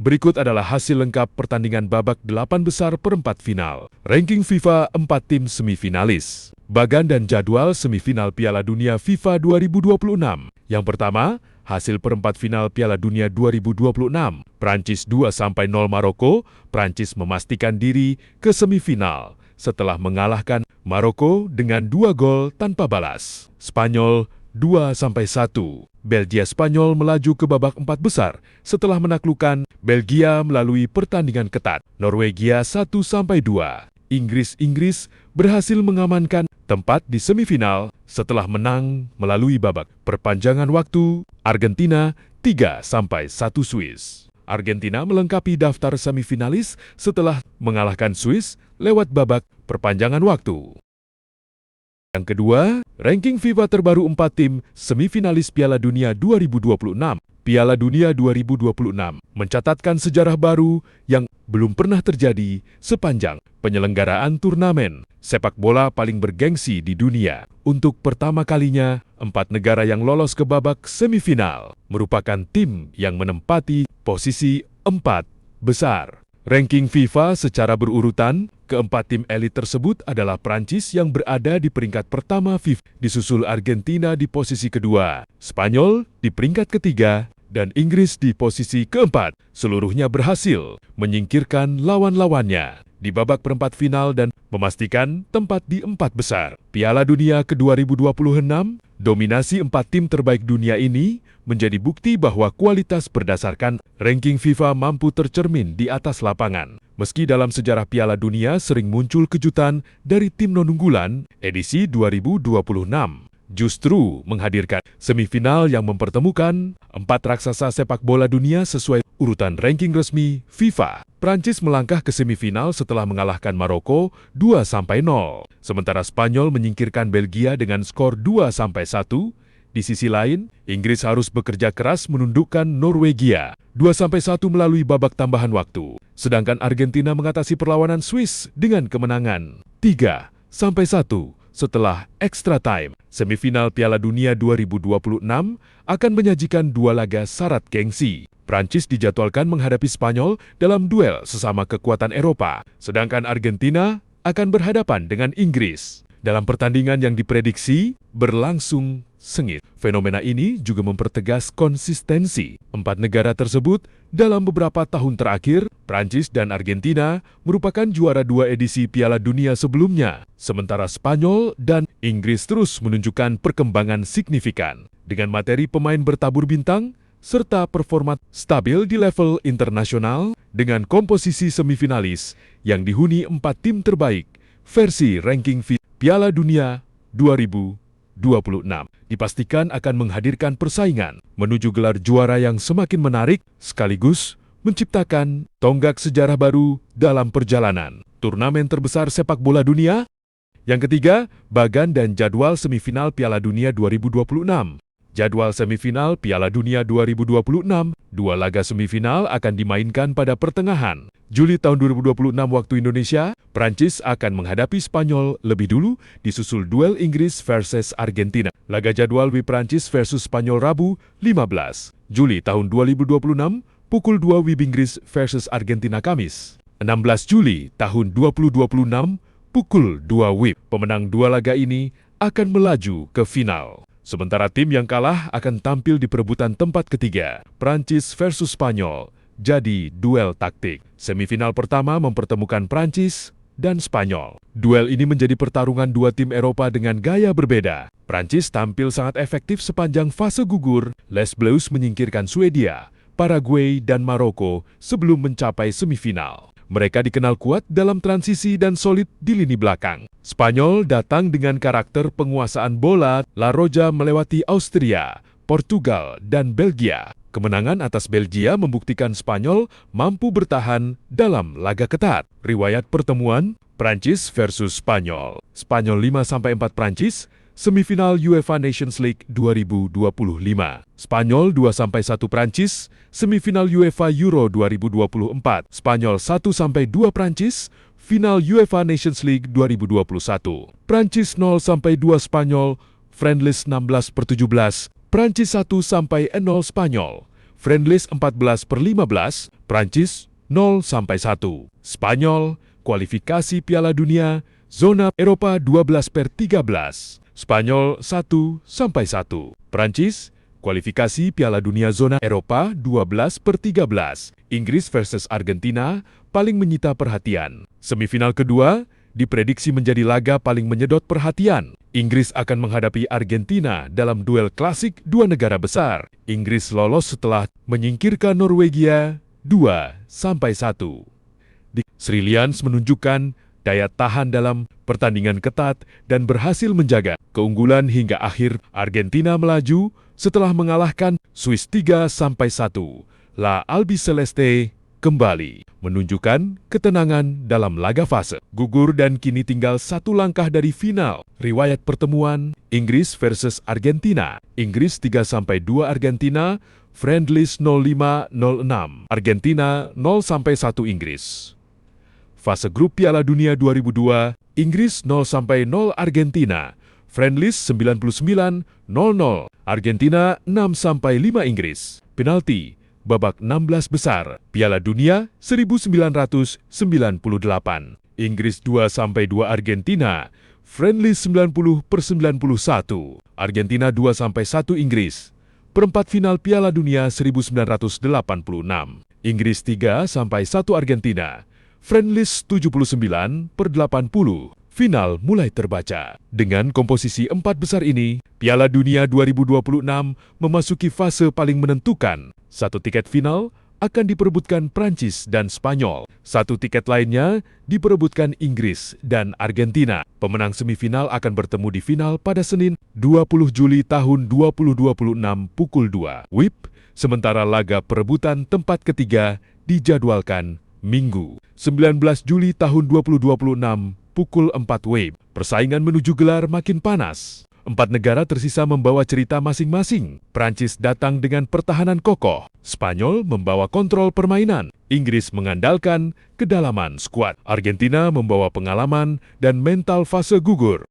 Berikut adalah hasil lengkap pertandingan babak 8 besar perempat final. Ranking FIFA 4 tim semifinalis. Bagan dan jadwal semifinal Piala Dunia FIFA 2026. Yang pertama, hasil perempat final Piala Dunia 2026. Prancis 2-0 Maroko, Prancis memastikan diri ke semifinal setelah mengalahkan Maroko dengan 2 gol tanpa balas. Spanyol 2-1. Belgia Spanyol melaju ke babak 4 besar setelah menaklukkan Belgia melalui pertandingan ketat. Norwegia 1-2. Inggris berhasil mengamankan tempat di semifinal setelah menang melalui babak perpanjangan waktu. Argentina 3-1 Swiss. Argentina melengkapi daftar semifinalis setelah mengalahkan Swiss lewat babak perpanjangan waktu. Yang kedua, ranking FIFA terbaru 4 tim semifinalis Piala Dunia 2026. Piala Dunia 2026 mencatatkan sejarah baru yang belum pernah terjadi sepanjang penyelenggaraan turnamen sepak bola paling bergengsi di dunia. Untuk pertama kalinya, 4 negara yang lolos ke babak semifinal merupakan tim yang menempati posisi 4 besar. Ranking FIFA secara berurutan, keempat tim elit tersebut adalah Prancis yang berada di peringkat pertama FIFA, disusul Argentina di posisi kedua, Spanyol di peringkat ketiga, dan Inggris di posisi keempat. Seluruhnya berhasil menyingkirkan lawan-lawannya di babak perempat final dan memastikan tempat di 4 besar. Piala Dunia ke-2026, dominasi 4 tim terbaik dunia ini menjadi bukti bahwa kualitas berdasarkan ranking FIFA mampu tercermin di atas lapangan. Meski dalam sejarah Piala Dunia sering muncul kejutan dari tim non-unggulan, edisi 2026 justru menghadirkan semifinal yang mempertemukan 4 raksasa sepak bola dunia sesuai urutan ranking resmi FIFA. Prancis melangkah ke semifinal setelah mengalahkan Maroko 2-0, sementara Spanyol menyingkirkan Belgia dengan skor 2-1. Di sisi lain, Inggris harus bekerja keras menundukkan Norwegia 2-1 melalui babak tambahan waktu, sedangkan Argentina mengatasi perlawanan Swiss dengan kemenangan 3-1 setelah extra time. Semifinal Piala Dunia 2026 akan menyajikan 2 laga syarat gengsi. Prancis dijadwalkan menghadapi Spanyol dalam duel sesama kekuatan Eropa, sedangkan Argentina akan berhadapan dengan Inggris dalam pertandingan yang diprediksi berlangsung sengit. Fenomena ini juga mempertegas konsistensi 4 negara tersebut dalam beberapa tahun terakhir. Prancis dan Argentina merupakan juara 2 edisi Piala Dunia sebelumnya, sementara Spanyol dan Inggris terus menunjukkan perkembangan signifikan dengan materi pemain bertabur bintang serta performa stabil di level internasional. Dengan komposisi semifinalis yang dihuni 4 tim terbaik versi ranking FIFA, Piala Dunia 2026 dipastikan akan menghadirkan persaingan menuju gelar juara yang semakin menarik, sekaligus menciptakan tonggak sejarah baru dalam perjalanan turnamen terbesar sepak bola dunia. Yang ketiga, bagan dan jadwal semifinal Piala Dunia 2026. Jadwal semifinal Piala Dunia 2026, 2 laga semifinal akan dimainkan pada pertengahan Juli tahun 2026 waktu Indonesia. Prancis akan menghadapi Spanyol lebih dulu, disusul duel Inggris versus Argentina. Laga jadwal WIB Prancis versus Spanyol Rabu 15 Juli tahun 2026, pukul 2 WIB Inggris versus Argentina Kamis 16 Juli tahun 2026, pukul 2 WIB. Pemenang 2 laga ini akan melaju ke final. Sementara tim yang kalah akan tampil di perebutan tempat ketiga. Prancis versus Spanyol jadi duel taktik. Semifinal pertama mempertemukan Prancis dan Spanyol. Duel ini menjadi pertarungan 2 tim Eropa dengan gaya berbeda. Prancis tampil sangat efektif sepanjang fase gugur. Les Bleus menyingkirkan Swedia, Paraguay, dan Maroko sebelum mencapai semifinal. Mereka dikenal kuat dalam transisi dan solid di lini belakang. Spanyol datang dengan karakter penguasaan bola. La Roja melewati Austria, Portugal, dan Belgia. Kemenangan atas Belgia membuktikan Spanyol mampu bertahan dalam laga ketat. Riwayat pertemuan Prancis versus Spanyol. Spanyol 5-4 Prancis, semifinal UEFA Nations League 2025. Spanyol 2-1 Prancis, semifinal UEFA Euro 2024. Spanyol 1-2 Prancis, final UEFA Nations League 2021. Prancis 0-2 Spanyol, friendlies 16/17. Prancis 1-0 Spanyol, friendlies 14/15, Prancis 0-1. Spanyol, kualifikasi Piala Dunia, zona Eropa 12/13, Spanyol 1-1. Prancis, kualifikasi Piala Dunia zona Eropa 12/13, Inggris versus Argentina paling menyita perhatian. Semifinal kedua diprediksi menjadi laga paling menyedot perhatian. Inggris akan menghadapi Argentina dalam duel klasik dua negara besar. Inggris lolos setelah menyingkirkan Norwegia 2-1. Sri Lians menunjukkan daya tahan dalam pertandingan ketat dan berhasil menjaga keunggulan hingga akhir. Argentina melaju setelah mengalahkan Swiss 3-1. La Albiceleste kembali menunjukkan ketenangan dalam laga fase gugur dan kini tinggal satu langkah dari final. Riwayat pertemuan Inggris versus Argentina. Inggris 3-2 Argentina, friendlies 0-5-0-6. Argentina 0-1 Inggris. Fase grup Piala Dunia 2002, Inggris 0-0 Argentina, friendlies 99-0-0. Argentina 6-5 Inggris. Penalti babak 16 besar Piala Dunia 1998. Inggris 2-2 Argentina, friendly 90/91. Argentina 2-1 Inggris. Perempat final Piala Dunia 1986. Inggris 3-1 Argentina, friendlies 79/80. Final mulai terbaca. Dengan komposisi 4 besar ini, Piala Dunia 2026 memasuki fase paling menentukan. Satu tiket final akan diperebutkan Prancis dan Spanyol. Satu tiket lainnya diperebutkan Inggris dan Argentina. Pemenang semifinal akan bertemu di final pada Senin 20 Juli tahun 2026 pukul 2 WIB, sementara laga perebutan tempat ketiga dijadwalkan Minggu 19 Juli tahun 2026 pukul 4 WIB. Persaingan menuju gelar makin panas. 4 negara tersisa membawa cerita masing-masing. Prancis datang dengan pertahanan kokoh. Spanyol membawa kontrol permainan. Inggris mengandalkan kedalaman skuad. Argentina membawa pengalaman dan mental fase gugur.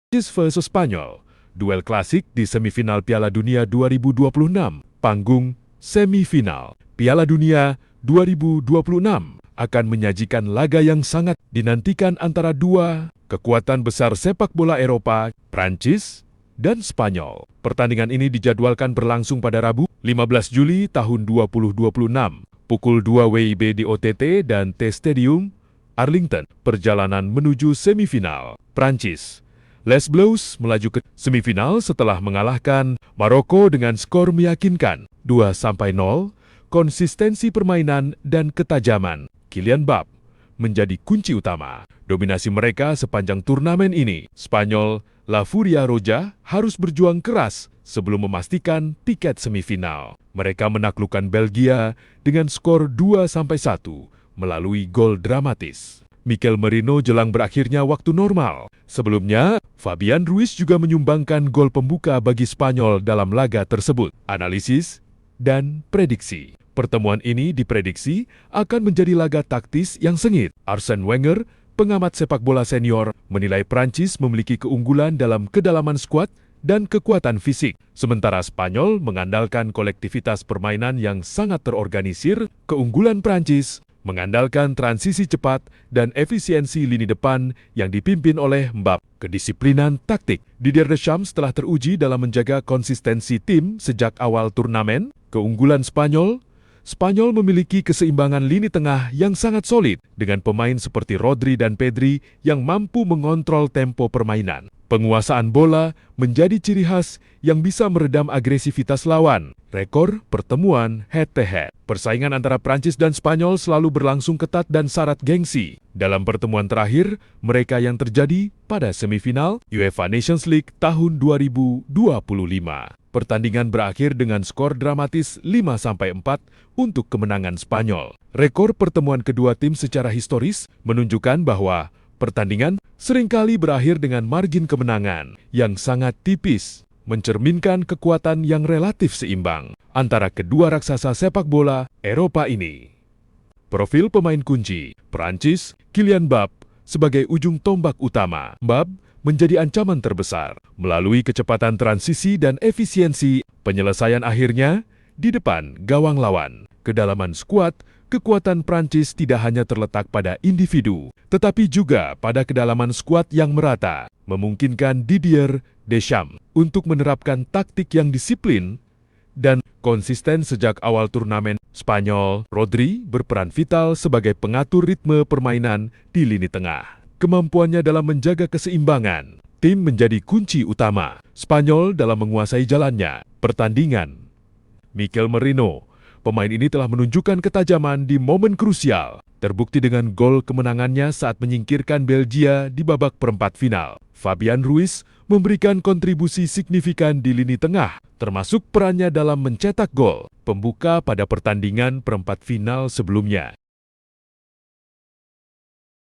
Prancis versus Spanyol. Duel klasik di semifinal Piala Dunia 2026. Panggung semifinal Piala Dunia 2026 akan menyajikan laga yang sangat dinantikan antara dua kekuatan besar sepak bola Eropa, Prancis dan Spanyol. Pertandingan ini dijadwalkan berlangsung pada Rabu, 15 Juli tahun 2026, pukul 2 WIB di OTT dan T-Stadium, Arlington. Perjalanan menuju semifinal. Prancis, Les Bleus melaju ke semifinal setelah mengalahkan Maroko dengan skor meyakinkan 2-0. Konsistensi permainan dan ketajaman Kylian Mbappé menjadi kunci utama. Dominasi mereka sepanjang turnamen ini. Spanyol, La Furia Roja harus berjuang keras sebelum memastikan tiket semifinal. Mereka menaklukkan Belgia dengan skor 2-1 melalui gol dramatis Mikel Merino jelang berakhirnya waktu normal. Sebelumnya, Fabian Ruiz juga menyumbangkan gol pembuka bagi Spanyol dalam laga tersebut. Analisis dan prediksi. Pertemuan ini diprediksi akan menjadi laga taktis yang sengit. Arsene Wenger, pengamat sepak bola senior, menilai Prancis memiliki keunggulan dalam kedalaman skuad dan kekuatan fisik, sementara Spanyol mengandalkan kolektivitas permainan yang sangat terorganisir. Keunggulan Prancis mengandalkan transisi cepat dan efisiensi lini depan yang dipimpin oleh Mbappé. Kedisiplinan taktik Didier Deschamps telah teruji dalam menjaga konsistensi tim sejak awal turnamen. Keunggulan Spanyol memiliki keseimbangan lini tengah yang sangat solid dengan pemain seperti Rodri dan Pedri yang mampu mengontrol tempo permainan. Penguasaan bola menjadi ciri khas yang bisa meredam agresivitas lawan. Rekor pertemuan head-to-head. Persaingan antara Prancis dan Spanyol selalu berlangsung ketat dan syarat gengsi. Dalam pertemuan terakhir, mereka yang terjadi pada semifinal UEFA Nations League tahun 2025. Pertandingan berakhir dengan skor dramatis 5-4 untuk kemenangan Spanyol. Rekor pertemuan kedua tim secara historis menunjukkan bahwa pertandingan seringkali berakhir dengan margin kemenangan yang sangat tipis, mencerminkan kekuatan yang relatif seimbang antara kedua raksasa sepak bola Eropa ini. Profil pemain kunci, Prancis, Kylian Mbappé sebagai ujung tombak utama. Mbappé menjadi ancaman terbesar. Melalui kecepatan transisi dan efisiensi penyelesaian akhirnya, di depan gawang lawan. Kedalaman skuad, kekuatan Prancis tidak hanya terletak pada individu, tetapi juga pada kedalaman skuad yang merata, memungkinkan Didier Deschamps untuk menerapkan taktik yang disiplin dan konsisten sejak awal turnamen. Spanyol, Rodri berperan vital sebagai pengatur ritme permainan di lini tengah. Kemampuannya dalam menjaga keseimbangan tim menjadi kunci utama Spanyol dalam menguasai jalannya pertandingan. Mikel Merino, pemain ini telah menunjukkan ketajaman di momen krusial, terbukti dengan gol kemenangannya saat menyingkirkan Belgia di babak perempat final. Fabian Ruiz memberikan kontribusi signifikan di lini tengah, termasuk perannya dalam mencetak gol pembuka pada pertandingan perempat final sebelumnya.